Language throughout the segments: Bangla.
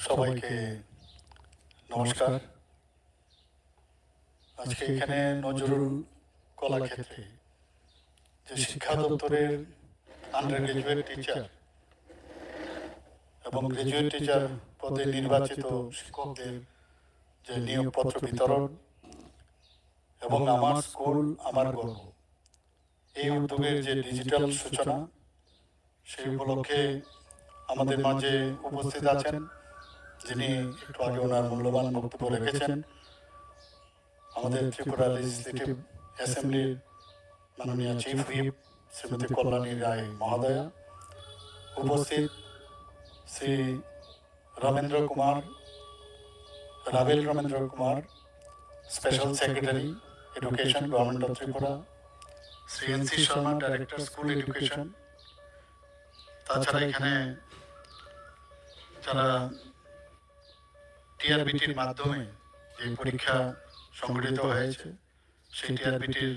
সবাইকে নমস্কার। আজকে এখানে নজরুল কলাক্ষেত্রে যে শিক্ষা দপ্তরের আন্ডার গ্রাজুয়েট টিচার এবং গ্রাজুয়েট টিচার পদে নির্বাচিত শিক্ষকদের যে নিয়োগপত্র বিতরণ এবং আমার স্কুল আমার গর্ব এই উদ্যোগের যে ডিজিটাল সূচনা সেই উপলক্ষে আমাদের মাঝে উপস্থিত আছেন যিনি একটু আগে ওনার মূল্যবান বক্তব্য রেখেছেন আমাদের ত্রিপুরা লেজিসলেটিভ অ্যাসেম্বলির মাননীয় চিফ হুইপ শ্রীমতী কল্যাণী রায় মহোদয়া, উপস্থিত Shri Rabel Ramendra Kumar special secretary education government of Tripura, Shri NC. Sharma director school education, তাছাড়া এখানে যারা টিআরবিটির মাধ্যমে যে পরীক্ষা সংগঠিত হয়েছে সেই টিআরবিটির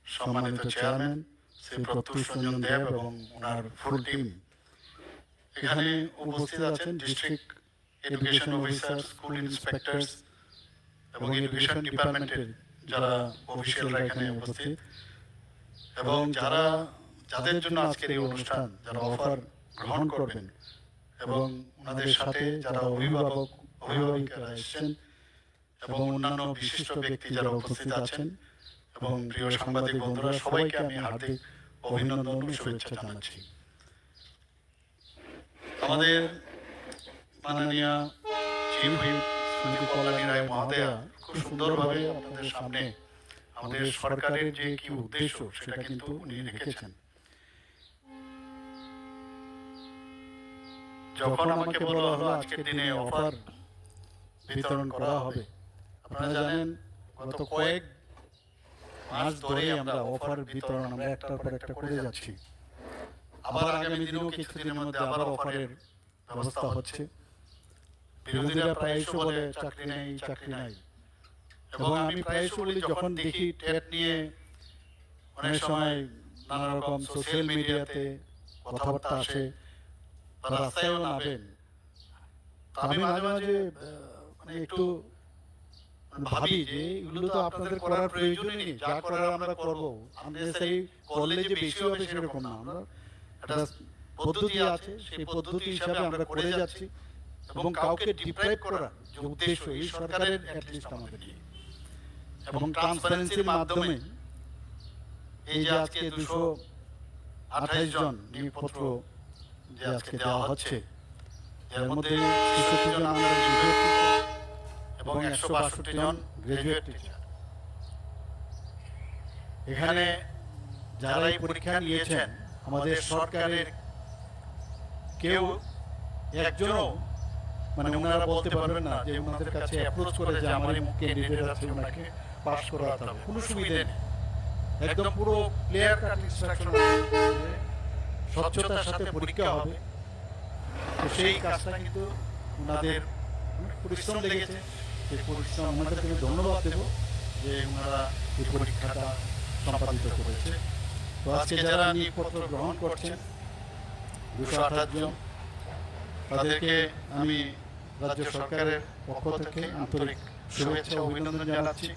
সম্মানিত চেয়ারম্যান শ্রী প্রত্যুষ রঞ্জন দেব এবং ওনার ফুল টিম, এখানে উপস্থিত আছেন district education officer, school inspectors এবং এডুকেশন ডিপার্টমেন্টের যারা অফিসিয়ালরা এখানে উপস্থিত এবং যাদের জন্য আজকের এই অনুষ্ঠান, যারা অফার গ্রহণ করবেন এবং ওনাদের সাথে যারা অভিভাবিকারা এসেছেন এবং অন্যান্য বিশিষ্ট ব্যক্তি যারা উপস্থিত আছেন এবং প্রিয় সাংবাদিক বন্ধুরা, সবাইকে আমি হার্দিক অভিনন্দন ও শুভেচ্ছা জানাচ্ছি। আমাদের মাননীয় চিফ হুইপ শ্রীমতী কল্যাণী রায় মহোদয়া খুব সুন্দরভাবে আপনাদের সামনে আমাদের সরকারের যে কি উদ্দেশ্য সেটা কিন্তু উনি রেখেছেন। যখন আমাকে বলা হলো আজকের দিনে অফার বিতরণ করা হবে, আপনারা জানেন গত কয়েক মাস ধরে আমরা অফার বিতরণ আমরা একটার পর একটা করে যাচ্ছি। আবার আগামী দিনেও কিছুদিনের মধ্যে আবার অফারের ব্যবস্থা হচ্ছে। বিরোধীরা প্রায়শ বলে চাকরি নাই এবং আমি প্রায়শ বলি যখন দেখি টেট নিয়ে অনেক সময় নানা রকম সোশ্যাল মিডিয়াতে কথাবার্তা আসে বা রাস্তায়ও নামেন, আমি মাঝে মাঝে একটু ভাবি যে এগুলো তো আপনাদের করার প্রয়োজনই নেই, যা করার আমরা করবো, আমাদের সেই করলে যে বেশি হবে সেরকম না, আমরা একটা পদ্ধতি আছে সেই পদ্ধতি হিসাবে আমরা করে যাচ্ছি এবং কাউকে ডিপ্রাইভ করার যে উদ্দেশ্য এই সরকারের অ্যাটলিস্ট আমাদের নিয়ে এবং ট্রান্সপারেন্সির মাধ্যমে এই যে আজকে 228 জন নিয়োগপত্র যে আজকে দেওয়া হচ্ছে, এর মধ্যে 66 জন আমরা গ্রাজুয়েট টিচার এবং 162 জন গ্রাজুয়েট টিচার। এখানে যারা এই পরীক্ষা নিয়েছেন আমাদের সরকারের কেউ একজনও ওনারা বলতে পারবেন না যে ওনাদের কাছে অ্যাপ্রোচ করে যে আমার ক্যান্ডিডেট আছে ওনাকে পাস করাতে হবে, কোনো সুবিধা নেই। একদম পুরো ক্লিয়ার কাট ইনস্ট্রাকশন, স্বচ্ছতার সাথে পরীক্ষা হবে। তো সেই কাজটা কিন্তু ওনাদের পরিশ্রম লেগেছে, সেই পরিশ্রম ওনাদেরকে ধন্যবাদ দেব যে ওনারা এই পরীক্ষাটা সম্পাদিত করেছে। তো আজকে যারা নিয়োগপত্র গ্রহণ করছেন 228 জন, তাদেরকে আমি রাজ্য সরকারের পক্ষ থেকে আন্তরিক শুভেচ্ছা ও অভিনন্দন জানাচ্ছি।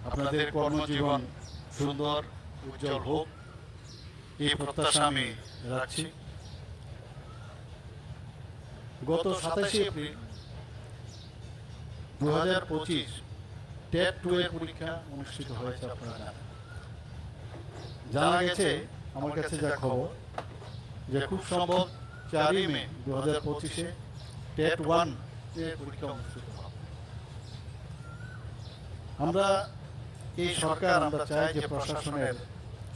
আপনাদের কর্মজীবন সুন্দর উজ্জ্বল হোক এই প্রত্যাশা আমি রাখছি। গত 27 এপ্রিল 2025 টেট 2 এর পরীক্ষা অনুষ্ঠিত হয়েছে। আপনারা জানা গেছে, আমার কাছে যা খবর, যে খুব সম্ভব 4 মে 2025 টেট 1 এর পরীক্ষা অনুষ্ঠিত হবে। আমরা এই সরকার আমরা চাই যে প্রশাসনের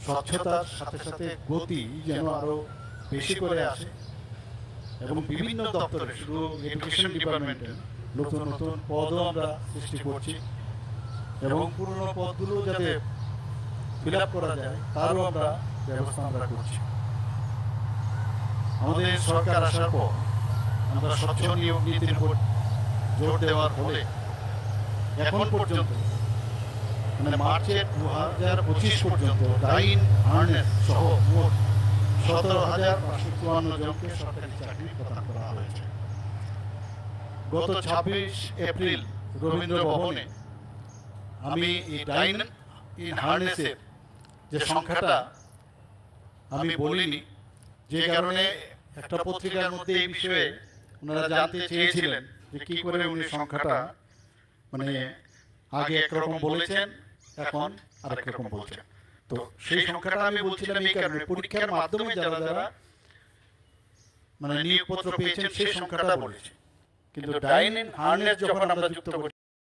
স্বচ্ছতার সাথে সাথে গতি যেন আরো বেশি করে আসে এবং বিভিন্ন দপ্তরে, শুধু এডুকেশন ডিপার্টমেন্টে নতুন নতুন পদও আমরা সৃষ্টি করছি এবং পুরনো পদগুলো যাতে ফিল আপ করা যায় তারও আমরা ব্যবস্থা আমরা করছি। আমাদের সরকার আসার পর আমরা স্বচ্ছ নিয়োগ নীতির উপর জোর দেওয়ার ফলে এখন পর্যন্ত মার্চের 2025 পর্যন্ত ডাইন হার্নেস সহ মোট 17,554 জনকে সরকারি চাকরি প্রদান করা হয়েছে। গত 26 এপ্রিল রবীন্দ্র ভবনে আমি এই ডাইন ইন হার্নেসের যে সংখ্যাটা আমি বলিনি, যে কারণে একটা পত্রিকার মধ্যে এই বিষয়ে ওনারা জানতে চেয়েছিলেন যে কি করে উনি সংখ্যাটা মানে আগে একরকম বলেছেন এখন আরেক রকম বলছেন। তো সেই সংখ্যাটা আমি বলছিলাম এই কারণে, পরীক্ষার মাধ্যমে যারা যারা মানে নিয়োগপত্র পেয়েছেন সেই সংখ্যাটা বলেছি, কিন্তু ডাইন ইন হার্নেস যখন আমরা যুক্ত করছি